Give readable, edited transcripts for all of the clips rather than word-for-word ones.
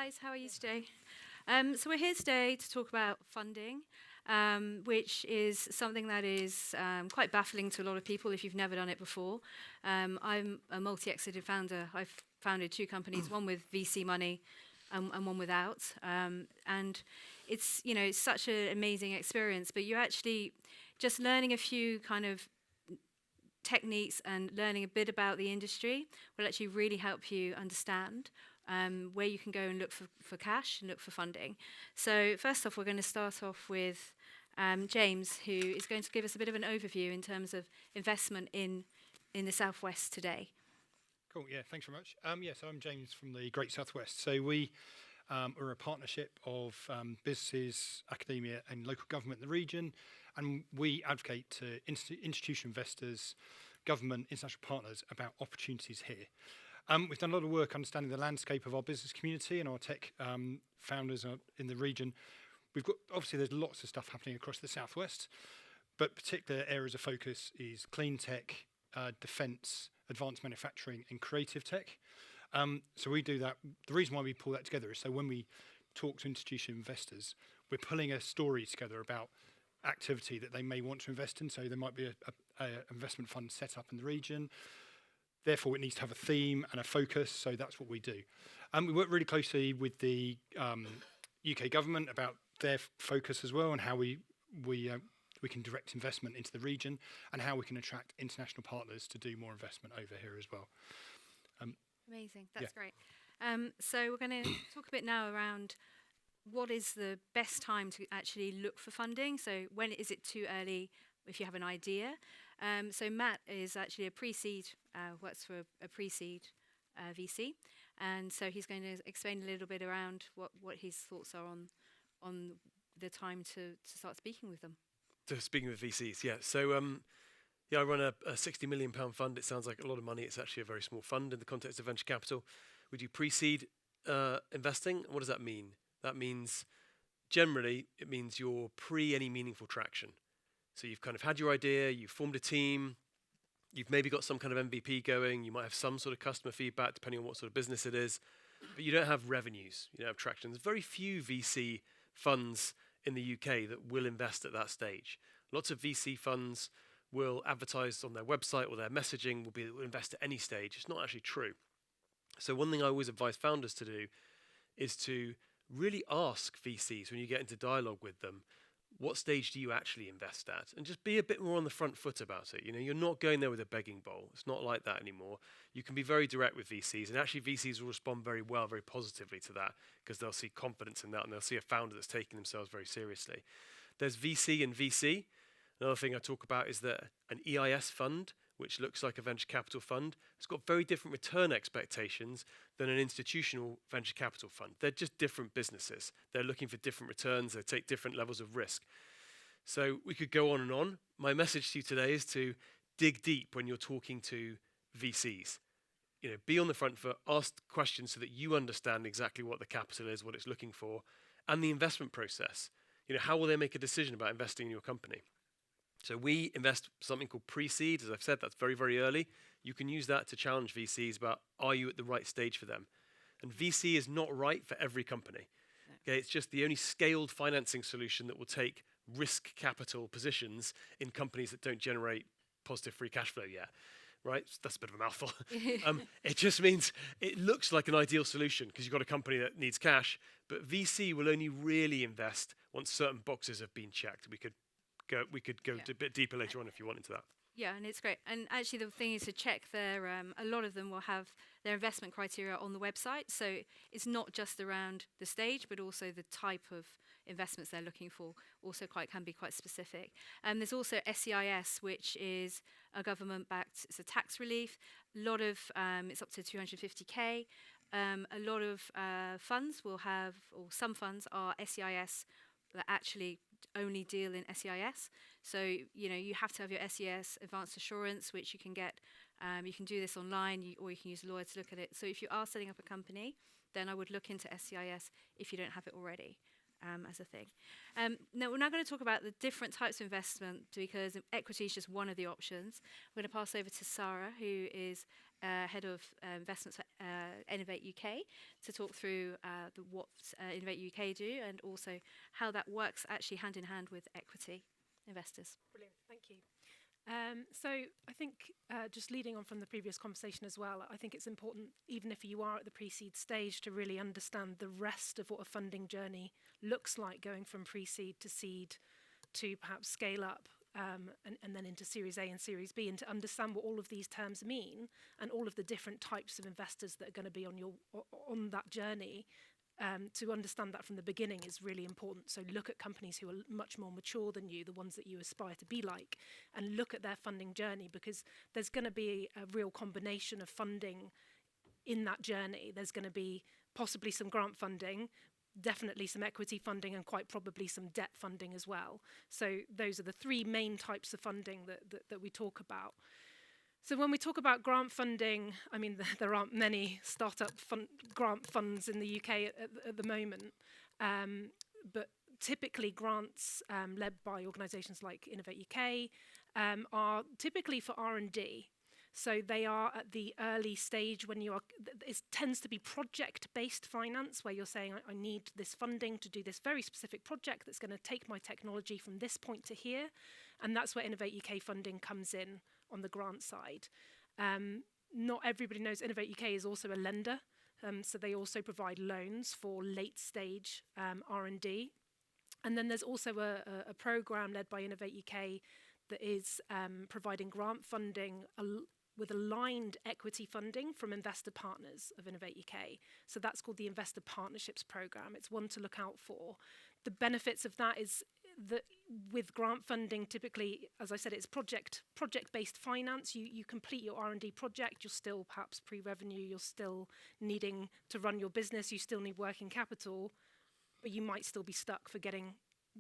guys, how are you today? So we're here today to talk about funding, which is something that is quite baffling to a lot of people if you've never done it before. I'm a multi-exited founder. I've founded two companies, one with VC money and one without. And it's, it's such an amazing experience, but you're actually just learning a few kind of techniques and learning a bit about the industry will actually really help you understand where you can go and look for cash and look for funding. So first off, we're going to start off with James, who is going to give us a bit of an overview in terms of investment in the Southwest today. Cool, yeah, thanks very much. So I'm James from the Great Southwest. So we are a partnership of businesses, academia and local government in the region, and we advocate to institutional investors, government, international partners about opportunities here. We've done a lot of work understanding the landscape of our business community and our tech founders in the region. Obviously there's lots of stuff happening across the Southwest, but particular areas of focus is clean tech, defence, advanced manufacturing and creative tech. So we do that. The reason why we pull that together is so when we talk to institutional investors, we're pulling a story together about activity that they may want to invest in. So there might be a investment fund set up in the region. Therefore, it needs to have a theme and a focus, so that's what we do. We work really closely with the UK government about their focus as well and how we can direct investment into the region and how we can attract international partners to do more investment over here as well. Amazing, that's great. So we're going to talk a bit now around what is the best time to actually look for funding. So when is it too early if you have an idea? So Matt is actually a pre-seed, works for a pre-seed VC. And so he's going to explain a little bit around what his thoughts are on the time to start speaking with them. So speaking with VCs, yeah. So I run a £60 million fund. It sounds like a lot of money. It's actually a very small fund in the context of venture capital. We do pre-seed investing. What does that mean? That means, generally, it means you're pre any meaningful traction. So you've kind of had your idea, you've formed a team, you've maybe got some kind of MVP going, you might have some sort of customer feedback depending on what sort of business it is, but you don't have revenues, you don't have traction. There's very few VC funds in the UK that will invest at that stage. Lots of VC funds will advertise on their website or their messaging will invest at any stage. It's not actually true. So one thing I always advise founders to do is to really ask VCs when you get into dialogue with them, what stage do you actually invest at? And just be a bit more on the front foot about it. You're not going there with a begging bowl. It's not like that anymore. You can be very direct with VCs, and actually VCs will respond very well, very positively to that because they'll see confidence in that and they'll see a founder that's taking themselves very seriously. There's VC and VC. Another thing I talk about is that an EIS fund, which looks like a venture capital fund, has got very different return expectations than an institutional venture capital fund. They're just different businesses. They're looking for different returns. They take different levels of risk. So we could go on and on. My message to you today is to dig deep when you're talking to VCs. Be on the front foot, ask questions so that you understand exactly what the capital is, what it's looking for, and the investment process. How will they make a decision about investing in your company? So we invest something called pre-seed. As I've said, that's very, very early. You can use that to challenge VCs about, are you at the right stage for them? And VC is not right for every company. No. Okay, it's just the only scaled financing solution that will take risk capital positions in companies that don't generate positive free cash flow yet. Right? That's a bit of a mouthful. It just means it looks like an ideal solution because you've got a company that needs cash, but VC will only really invest once certain boxes have been checked. We could go a bit deeper later on if you want into that. Yeah, and it's great. And actually the thing is to check their, a lot of them will have their investment criteria on the website. So it's not just around the stage, but also the type of investments they're looking for also can be quite specific. There's also SEIS, which is a government-backed, it's a tax relief. A lot of, it's up to 250K. A lot of funds will have, or some funds are SEIS that actually only deal in SEIS. So, you have to have your SES advanced assurance, which you can get. You can do this online, or you can use a lawyer to look at it. So if you are setting up a company, then I would look into SEIS if you don't have it already. as a thing. Now, we're now going to talk about the different types of investment because equity is just one of the options. We're going to pass over to Sara, who is Head of Investments for Innovate UK, to talk through what Innovate UK do and also how that works actually hand in hand with equity investors. Brilliant, thank you. So I think just leading on from the previous conversation as well, I think it's important, even if you are at the pre-seed stage, to really understand the rest of what a funding journey looks like, going from pre-seed to seed to perhaps scale up and then into Series A and Series B, and to understand what all of these terms mean and all of the different types of investors that are going to be on that journey. To understand that from the beginning is really important. So look at companies who are much more mature than you, the ones that you aspire to be like, and look at their funding journey, because there's going to be a real combination of funding in that journey. There's going to be possibly some grant funding, definitely some equity funding, and quite probably some debt funding as well. So those are the three main types of funding that we talk about. So when we talk about grant funding, I mean, there aren't many startup grant funds in the UK at the moment, but typically grants led by organisations like Innovate UK are typically for R&D. So they are at the early stage when it tends to be project-based finance, where you're saying, I need this funding to do this very specific project that's going to take my technology from this point to here. And that's where Innovate UK funding comes in on the grant side. Not everybody knows Innovate UK is also a lender, so they also provide loans for late-stage R&D. And then there's also a programme led by Innovate UK that is providing grant funding with aligned equity funding from investor partners of Innovate UK. So that's called the Investor Partnerships Programme. It's one to look out for. The benefits of that is that with grant funding, typically, as I said, it's project-based finance. You complete your R&D project, you're still perhaps pre-revenue, you're still needing to run your business, you still need working capital, but you might still be stuck for getting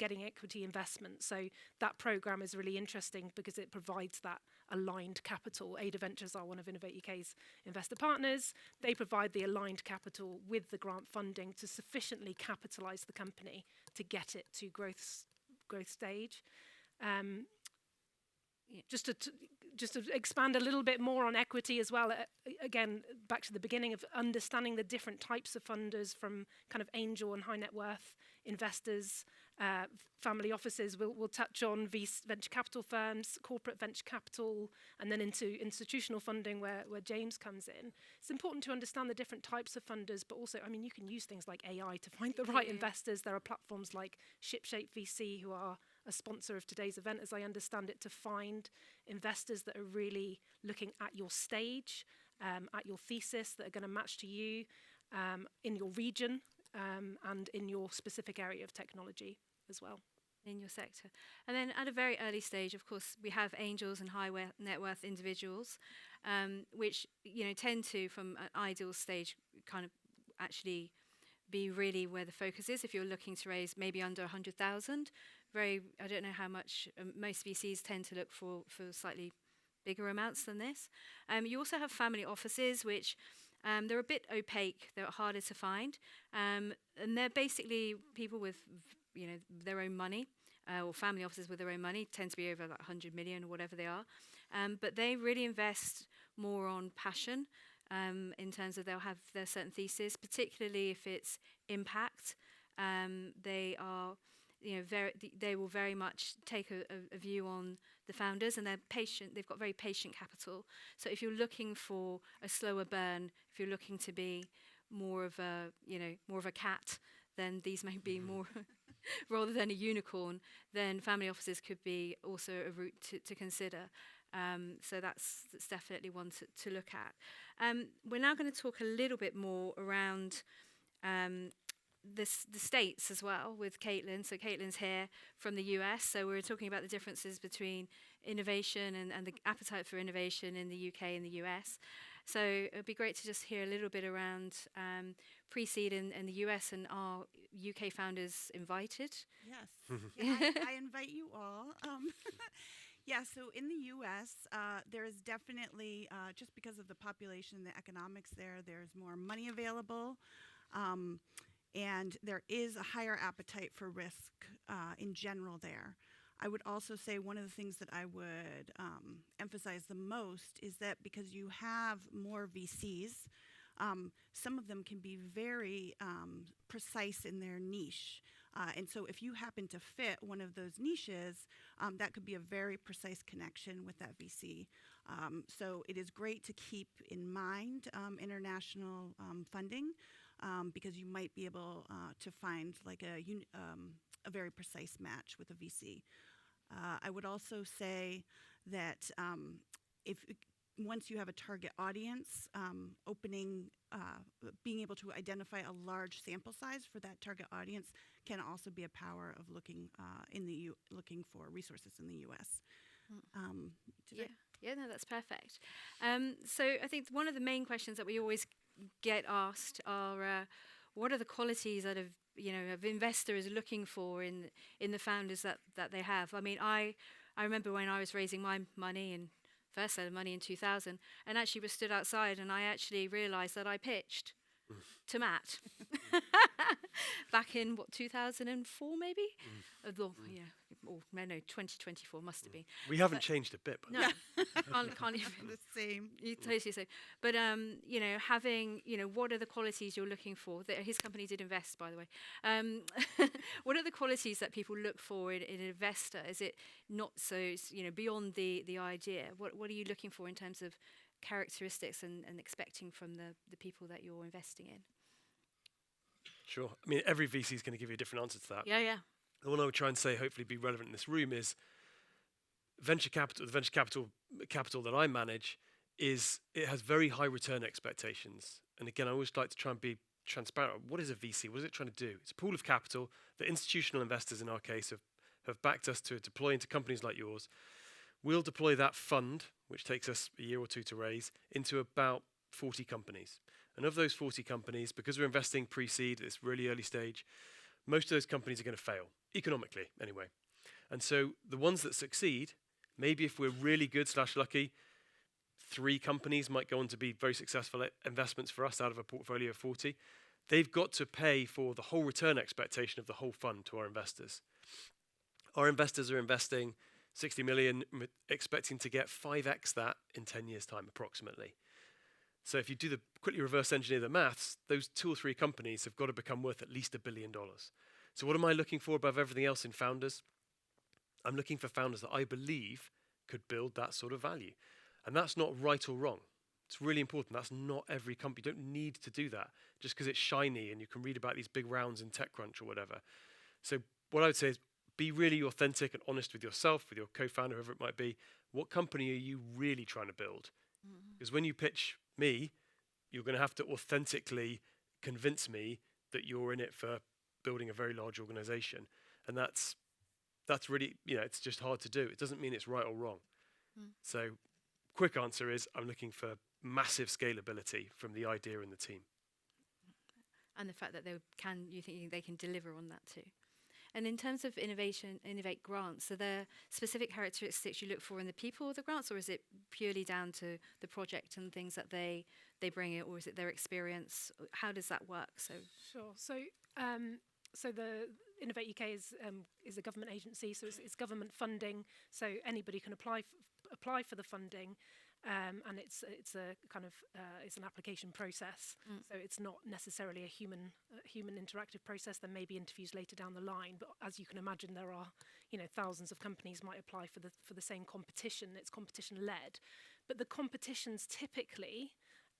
equity investment. So that program is really interesting because it provides that aligned capital. Ada Ventures are one of Innovate UK's investor partners. They provide the aligned capital with the grant funding to sufficiently capitalise the company to get it to growth stage. Just to expand a little bit more on equity as well, again, back to the beginning of understanding the different types of funders, from kind of angel and high net worth investors, family offices. We'll touch on venture capital firms, corporate venture capital, and then into institutional funding where James comes in. It's important to understand the different types of funders, but also, I mean, you can use things like AI to find the right investors. There are platforms like Shipshape VC, who are a sponsor of today's event, as I understand it, to find investors that are really looking at your stage, at your thesis, that are going to match to you in your region and in your specific area of technology as well. In your sector. And then at a very early stage, of course, we have angels and high net worth individuals, which tend to, from an ideal stage, kind of actually be really where the focus is. If you're looking to raise maybe under 100,000, I don't know how much, most VCs tend to look for slightly bigger amounts than this. You also have family offices, which they're a bit opaque, they're harder to find, and they're basically people with their own money, or family offices with their own money, tend to be over like 100 million or whatever they are, but they really invest more on passion, in terms of they'll have their certain thesis, particularly if it's impact. They are they will very much take a view on the founders, and they're patient. They've got very patient capital. So if you're looking for a slower burn, if you're looking to be more of a cat, then these may be more rather than a unicorn. Then family offices could be also a route to consider. So that's definitely one to look at. We're now going to talk a little bit more around the States as well with Katelyn. So Katelyn's here from the US. So we're talking about the differences between innovation and the appetite for innovation in the UK and the US. So it'd be great to just hear a little bit around pre-seed in the US, and are UK founders invited? Yes, I invite you all. Yeah, so in the U.S., there is definitely, just because of the population, the economics there's more money available. and there is a higher appetite for risk in general there. I would also say one of the things that I would emphasize the most is that because you have more VCs, some of them can be very precise in their niche. And so if you happen to fit one of those niches, that could be a very precise connection with that VC. So it is great to keep in mind international funding because you might be able to find like a very precise match with a VC. I would also say that once you have a target audience, being able to identify a large sample size for that target audience can also be a power of looking for resources in the U.S. No, that's perfect. So I think one of the main questions that we always get asked are, what are the qualities that of investors looking for in the founders that they have? I mean, I remember when I was raising my money and first set of money in 2000, and actually was stood outside, and I actually realised that I pitched to Matt back in 2004 maybe. Or no, 2024 must have been. We haven't changed a bit. No, can't even. The same. You totally same. But having what are the qualities you're looking for? His company did invest, by the way. What are the qualities that people look for in an investor? Is it not so beyond the idea? What are you looking for in terms of characteristics and expecting from the people that you're investing in? Sure. I mean, every VC is going to give you a different answer to that. Yeah. The one I would try and say, hopefully be relevant in this room, is the venture capital that I manage it has very high return expectations. And again, I always like to try and be transparent. What is a VC? What is it trying to do? It's a pool of capital that institutional investors, in our case, have backed us to deploy into companies like yours. We'll deploy that fund, which takes us a year or two to raise, into about 40 companies. And of those 40 companies, because we're investing pre-seed at this really early stage, most of those companies are going to fail, economically anyway. And so the ones that succeed, maybe if we're really good / lucky, 3 companies might go on to be very successful investments for us out of a portfolio of 40. They've got to pay for the whole return expectation of the whole fund to our investors. Our investors are investing 60 million, expecting to get 5x that in 10 years' time, approximately. So if you do quickly reverse engineer the maths, those 2 or 3 companies have got to become worth at least $1 billion. So what am I looking for above everything else in founders? I'm looking for founders that I believe could build that sort of value. And that's not right or wrong. It's really important. That's not every company. You don't need to do that just because it's shiny and you can read about these big rounds in TechCrunch or whatever. So what I would say is be really authentic and honest with yourself, with your co-founder, whoever it might be. What company are you really trying to build? Because when you pitch me, you're going to have to authentically convince me that you're in it for building a very large organization. And that's really, it's just hard to do. It doesn't mean it's right or wrong. So quick answer is I'm looking for massive scalability from the idea and the team. And the fact that you think they can deliver on that too. And in terms of Innovate grants, are there specific characteristics you look for in the people of the grants, or is it purely down to the project and things that they bring it, or is it their experience? How does that work? Sure. So the Innovate UK is a government agency, so it's government funding. So anybody can apply for the funding. And it's a kind of it's an application process, so it's not necessarily a human interactive process. There may be interviews later down the line, but as you can imagine, there are thousands of companies might apply for the same competition. It's competition led, but the competitions typically,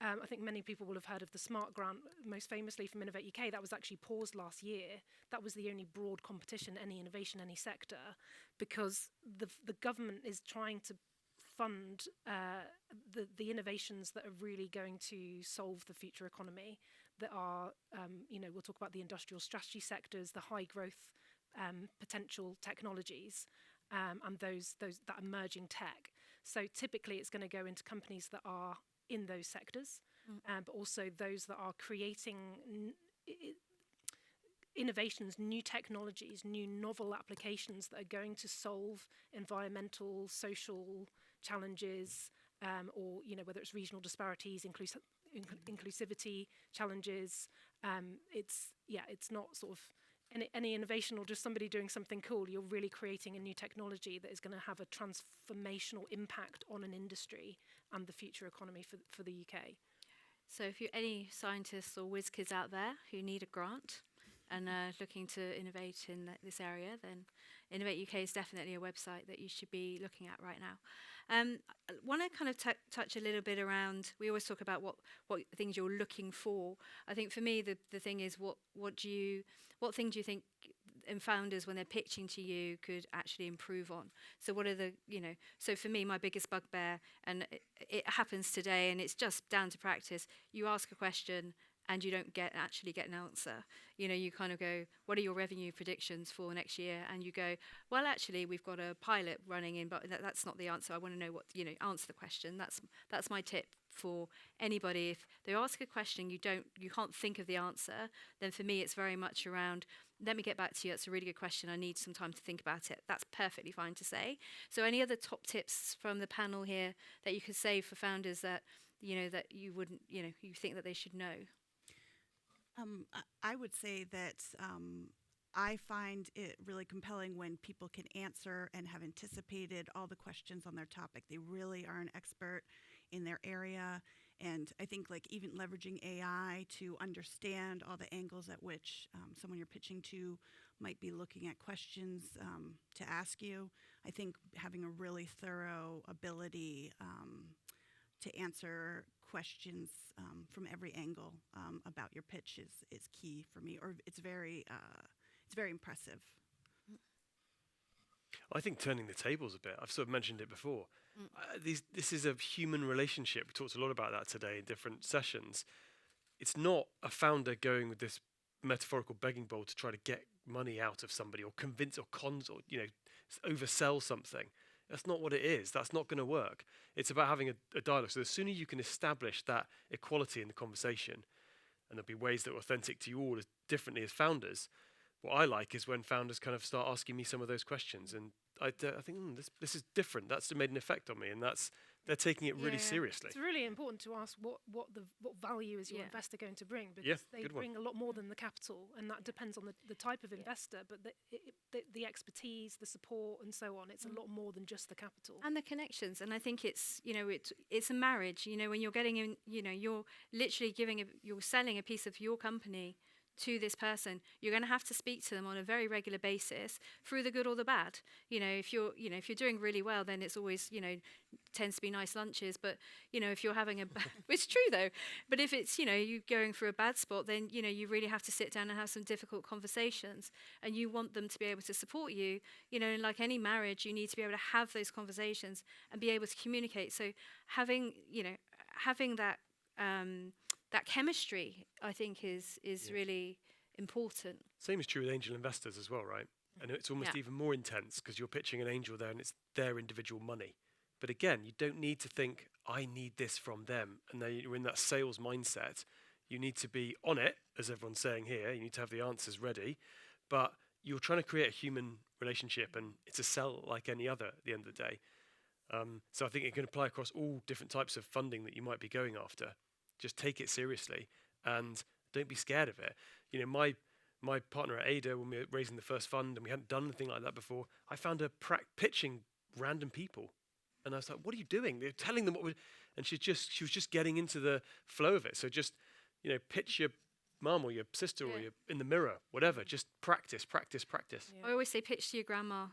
I think many people will have heard of the Smart Grant, most famously from Innovate UK. That was actually paused last year. That was the only broad competition, any innovation, any sector, because the government is trying to fund the innovations that are really going to solve the future economy, that are, we'll talk about the industrial strategy sectors, the high growth potential technologies, and that emerging tech. So typically it's going to go into companies that are in those sectors, but also those that are creating innovations, new technologies, new novel applications that are going to solve environmental, social challenges, or whether it's regional disparities, inclusivity challenges. It's not sort of any innovation or just somebody doing something cool. You're really creating a new technology that is going to have a transformational impact on an industry and the future economy for the UK. So if you're any scientists or whiz kids out there who need a grant and looking to innovate in this area, then Innovate UK is definitely a website that you should be looking at right now. I want to kind of touch a little bit around, we always talk about what things you're looking for. I think for me, the thing is, what things do you think founders, when they're pitching to you, could actually improve on? So what are the, so for me, my biggest bugbear, and it happens today, and it's just down to practice, you ask a question and you don't actually get an answer. You kind of go, what are your revenue predictions for next year? And you go, well, actually, we've got a pilot running in, but that's not the answer. I want to know what, answer the question. That's my tip for anybody. If they ask a question, you can't think of the answer, then for me, it's very much around, let me get back to you. That's a really good question. I need some time to think about it. That's perfectly fine to say. So any other top tips from the panel here that you could say for founders that, that you wouldn't, you think that they should know? I would say that I find it really compelling when people can answer and have anticipated all the questions on their topic. They really are an expert in their area. And I think even leveraging AI to understand all the angles at which someone you're pitching to might be looking at questions to ask you. I think having a really thorough ability to answer questions from every angle about your pitch is key for me, or it's very impressive. I think turning the tables a bit. I've sort of mentioned it before. This is a human relationship. We talked a lot about that today in different sessions. It's not a founder going with this metaphorical begging bowl to try to get money out of somebody or convince or oversell something. That's not what it is. That's not going to work. It's about having a dialogue. So the sooner you can establish that equality in the conversation, and there'll be ways that are authentic to you all as differently as founders. What I like is when founders kind of start asking me some of those questions, and I think this is different. That's made an effect on me, and they're taking it really seriously. It's really important to ask what value is your investor going to bring, because they bring a lot more than the capital, and that depends on the type of investor, but the expertise, the support, and so on. It's a lot more than just the capital and the connections. And I think it's it's a marriage. When you're getting in, you're literally you're selling a piece of your company to this person. You're going to have to speak to them on a very regular basis through the good or the bad. If you're doing really well, then it's always tends to be nice lunches. But if you're having it's true though. But if it's you're going through a bad spot, then you really have to sit down and have some difficult conversations. And you want them to be able to support you. Like any marriage, you need to be able to have those conversations and be able to communicate. So having that. That chemistry, I think, is really important. Same is true with angel investors as well, right? And it's almost even more intense because you're pitching an angel there and it's their individual money. But again, you don't need to think, I need this from them. And then you're in that sales mindset. You need to be on it, as everyone's saying here. You need to have the answers ready. But you're trying to create a human relationship, and it's a sell like any other at the end of the day. So I think it can apply across all different types of funding that you might be going after. Just take it seriously and don't be scared of it. My partner at Ada, when we were raising the first fund and we hadn't done anything like that before, I found her pitching random people. And I was like, what are you doing? They're telling them and she was just getting into the flow of it. So just, pitch your mum or your sister or in the mirror, whatever. Just practice. Yeah. I always say pitch to your grandma.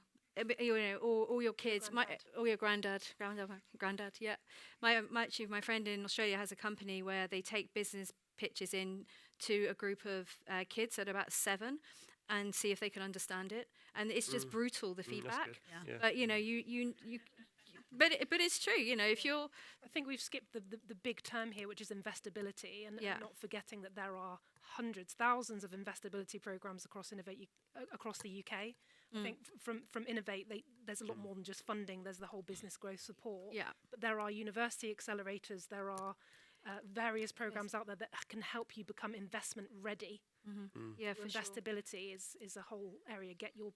All your kids, or your granddad. Yeah. My friend in Australia has a company where they take business pitches in to a group of kids at about 7, and see if they can understand it. And it's just brutal, the feedback. But but it's true. If you're, I think we've skipped the big term here, which is investability, and not forgetting that there are hundreds, thousands of investability programs across across the UK. I think from Innovate, there's a lot more than just funding. There's the whole business growth support. Yeah. But there are university accelerators. There are various programs out there that can help you become investment ready. Yeah, for investability is a whole area. Get your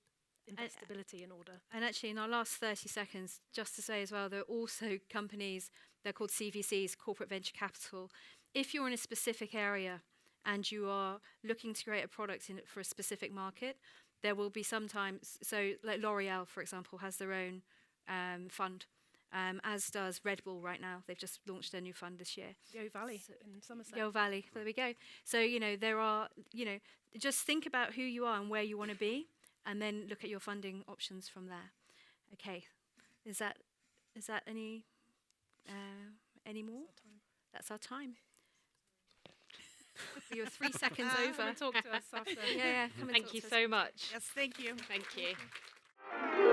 investability in order. And actually, in our last 30 seconds, just to say as well, there are also companies They're called CVCs, corporate venture capital. If you're in a specific area and you are looking to create a product for a specific market, there will be sometimes, so like L'Oreal, for example, has their own fund, as does Red Bull right now. They've just launched their new fund this year. Yo Valley in Somerset. Yo Valley, there we go. So, there are, just think about who you are and where you want to be, and then look at your funding options from there. Okay, is that any more? That's our time. You're 3 seconds over. Come and talk to us after. Yeah, come and Thank talk you to us. so much. Yes, thank you. Thank you.